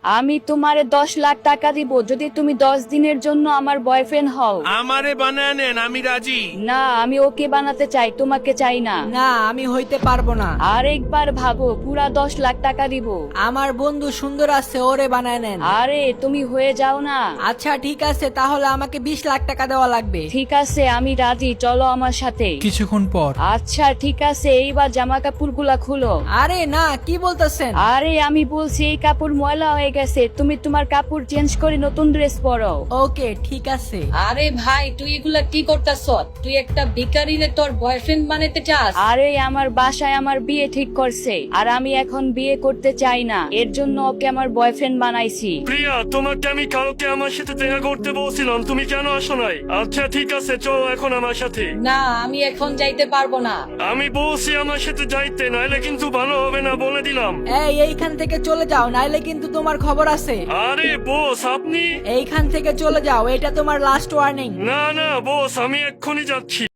আমি তোমারে 10 লাখ টাকা দিব যদি তুমি 10 দিনের জন্য আমার বয়ফ্রেন্ড হও। আমারে বানায় নেন, আমি রাজি। না, আমি ওকে বানাতে চাই, তোমাকে চাই না। না, আমি হইতে পারবো না। আরেকবার ভাবো, পুরা 10 লাখ টাকা দিব। আমার বন্ধু সুন্দর আছে, ওরে বানায় নেন। আরে তুমি হয়ে যাও না। আচ্ছা ঠিক আছে, তাহলে আমাকে 20 লাখ টাকা দেওয়া লাগবে। ঠিক আছে, আমি রাজি, চলো আমার সাথে। কিছুক্ষণ পর আচ্ছা ঠিক আছে, এইবার জামা কাপড়গুলা খুলো। আরে না, কি বলতেছেন? আরে আমি বলছি এই কাপড় ময়লা হয়ে গেছে, তুমি তোমার কাপড় চেঞ্জ করে নতুন ড্রেস পরো। ওকে ঠিক আছে। আরে ভাই, তুই এগুলা কি করতাছ? তুই একটা ভিখারিরে তোর বয়ফ্রেন্ড বানাতে চাস? আরে আমার বাসায় আমার বিয়ে ঠিক করছে, আর আমি এখন বিয়ে করতে চাই না, এর জন্য ওকে আমার বয়ফ্রেন্ড বানাইছি। প্রিয়া, তোমাকে আমি কালকে আমার সাথে দেখা করতে বলছিলাম, তুমি কেন আসো নাই? আচ্ছা ঠিক আছে, চলো এখন আমার সাথে। না, আমি এখন যাইতে পারবো না। আমি বলছি আমার সাথে যাইতে, নাইলে কিন্তু ভালো হবে না, বলে দিলাম। এইখান থেকে চলে যাও, নাইলে কিন্তু তোমার খবর আছে। আরে বস, আপনি? এইখান থেকে চলে যাও, এটা তোমার লাস্ট ওয়ার্নিং। না না বস, আমি এক্ষুনি যাচ্ছি।